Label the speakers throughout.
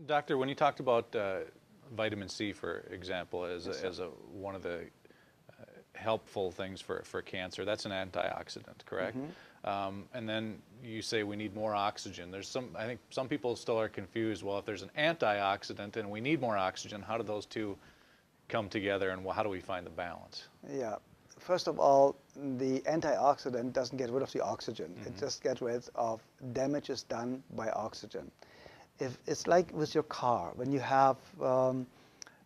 Speaker 1: Doctor, when you talked about vitamin C, for example, as,
Speaker 2: Yes, sir.
Speaker 1: one of the helpful things for cancer, that's an antioxidant, correct?
Speaker 2: Hmm.
Speaker 1: And then you say we need more oxygen. There's some, I think some people still are confused. Well, if there's an antioxidant and we need more oxygen, how do those two come together, and how do we find the balance?
Speaker 2: Yeah. First of all, the antioxidant doesn't get rid of the oxygen. It
Speaker 1: Hmm.
Speaker 2: just gets rid of damages done by oxygen. If it's like with your car, when you have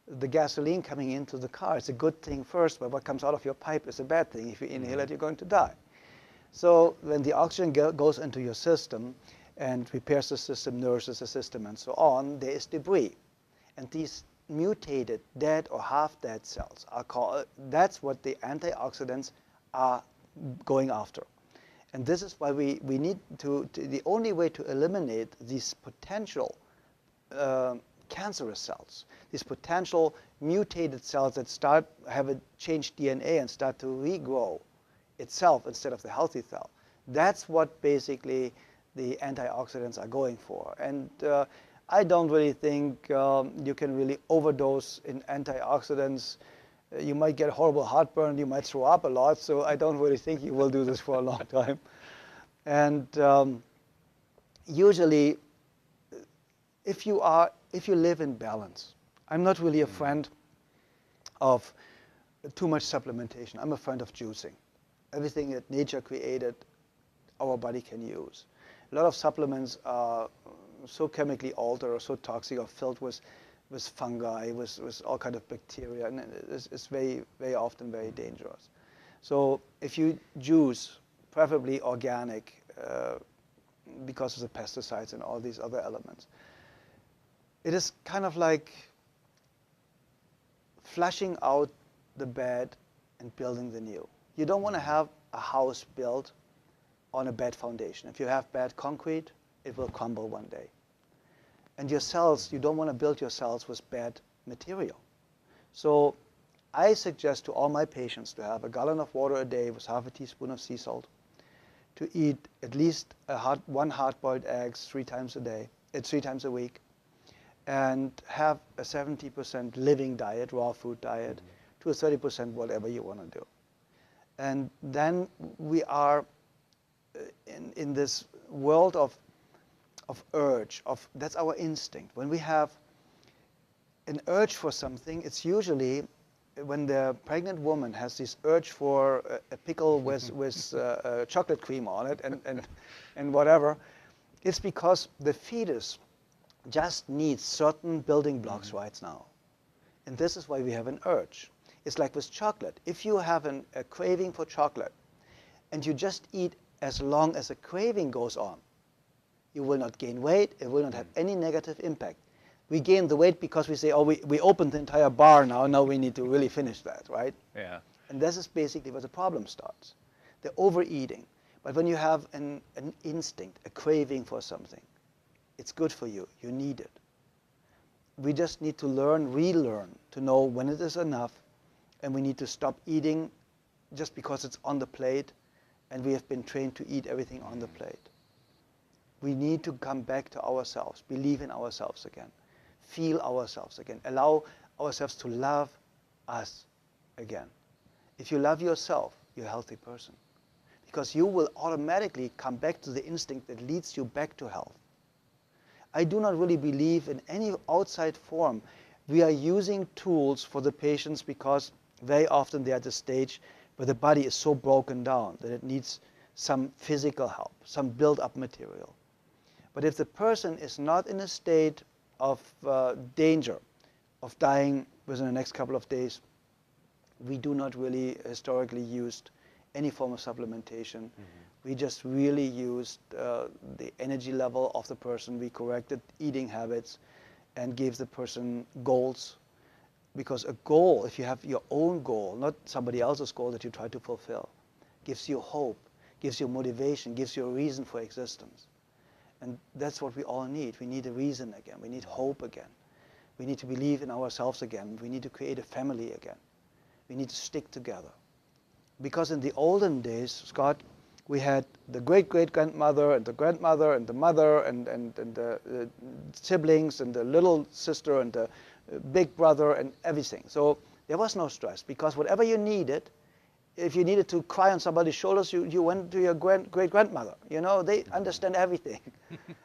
Speaker 2: the gasoline coming into the car, it's a good thing first, but what comes out of your pipe is a bad thing. If you inhale it, you're going to die. So when the oxygen goes into your system and repairs the system, nourishes the system, and so on, there is debris. And these mutated, dead or half-dead cells are called, that's what the antioxidants are going after. And this is why we need the only way to eliminate these potential cancerous cells, these potential mutated cells that have a changed DNA and start to regrow itself instead of the healthy cell. That's what basically the antioxidants are going for. And I don't really think you can really overdose in antioxidants. You might get horrible heartburn, you might throw up a lot, so I don't really think you will do this for a long time. And usually, if you live in balance, I'm not really a friend of too much supplementation. I'm a friend of juicing. Everything that nature created, our body can use. A lot of supplements are so chemically altered or so toxic or filled with fungi, with all kind of bacteria, and it's very, very often very dangerous. So if you juice, preferably organic, because of the pesticides and all these other elements, it is kind of like flushing out the bad and building the new. You don't want to have a house built on a bad foundation. If you have bad concrete, it will crumble one day. And your cells, you don't want to build your cells with bad material. So I suggest to all my patients to have a gallon of water a day with half a teaspoon of sea salt, to eat at least one hard-boiled egg 3 times a week, and have a 70% living diet, raw food diet, to a 30% whatever you want to do. And then we are in this world of urge, that's our instinct. When we have an urge for something, it's usually when the pregnant woman has this urge for a pickle with chocolate cream on it and whatever, it's because the fetus just needs certain building blocks right now. And this is why we have an urge. It's like with chocolate. If you have a craving for chocolate and you just eat as long as the craving goes on, you will not gain weight. It will not have any negative impact. We gain the weight because we say, oh, we opened the entire bar now we need to really finish that, right?
Speaker 1: Yeah.
Speaker 2: And this is basically where the problem starts, the overeating. But when you have an instinct, a craving for something, it's good for you. You need it. We just need to relearn to know when it is enough, and we need to stop eating just because it's on the plate, and we have been trained to eat everything on the plate. We need to come back to ourselves, believe in ourselves again, feel ourselves again, allow ourselves to love us again. If you love yourself, you're a healthy person, because you will automatically come back to the instinct that leads you back to health. I do not really believe in any outside form. We are using tools for the patients because very often they're at a stage where the body is so broken down that it needs some physical help, some build-up material. But if the person is not in a state of danger of dying within the next couple of days, we do not really historically used any form of supplementation. We just really used the energy level of the person. We corrected eating habits and gave the person goals. Because a goal, if you have your own goal, not somebody else's goal that you try to fulfill, gives you hope, gives you motivation, gives you a reason for existence. And that's what we all need. We need a reason again. We need hope again. We need to believe in ourselves again. We need to create a family again. We need to stick together. Because in the olden days, Scott, we had the great-great-grandmother and the grandmother and the mother and the siblings and the little sister and the big brother and everything. So there was no stress, because whatever you needed, if you needed to cry on somebody's shoulders, you went to your great-grandmother. You know, they understand everything.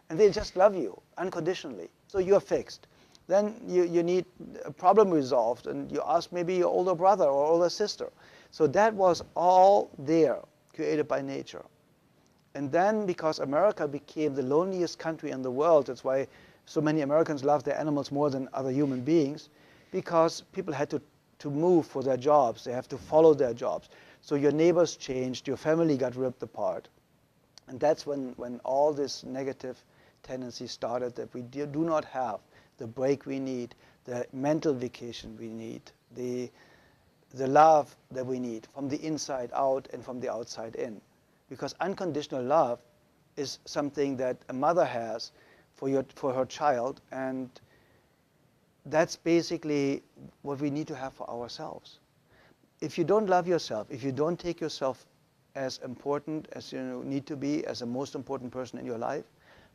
Speaker 2: And they just love you unconditionally. So you're fixed. Then you need a problem resolved, and you ask maybe your older brother or older sister. So that was all there, created by nature. And then, because America became the loneliest country in the world, that's why so many Americans love their animals more than other human beings, because people had to move for their jobs. They have to follow their jobs. So your neighbors changed, your family got ripped apart. And that's when all this negative tendency started, that we do not have the break we need, the mental vacation we need, the love that we need from the inside out and from the outside in. Because unconditional love is something that a mother has for her child, and that's basically what we need to have for ourselves. If you don't love yourself, if you don't take yourself as important as you need to be, as the most important person in your life,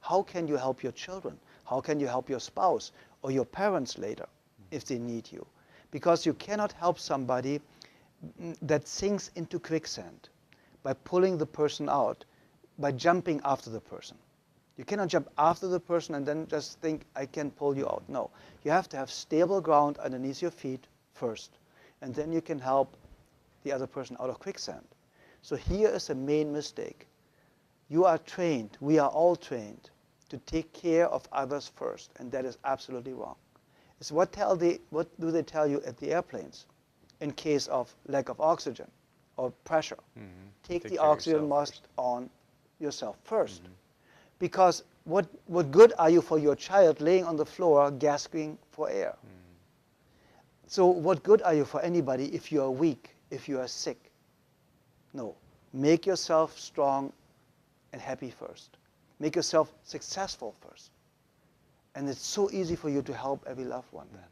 Speaker 2: how can you help your children? How can you help your spouse or your parents later if they need you? Because you cannot help somebody that sinks into quicksand by pulling the person out, by jumping after the person. You cannot jump after the person and then just think, I can pull you out. No, you have to have stable ground underneath your feet first, and then you can help the other person out of quicksand. So here is a main mistake. You are trained, we are all trained, to take care of others first, and that is absolutely wrong. It's what do they tell you at the airplanes in case of lack of oxygen or pressure?
Speaker 1: Mm-hmm.
Speaker 2: Take the
Speaker 1: care of
Speaker 2: oxygen
Speaker 1: yourself
Speaker 2: mask
Speaker 1: first.
Speaker 2: on yourself first.
Speaker 1: Mm-hmm.
Speaker 2: Because what good are you for your child laying on the floor gasping for air? Mm. So what good are you for anybody if you are weak, if you are sick? No. Make yourself strong and happy first. Make yourself successful first. And it's so easy for you to help every loved one then.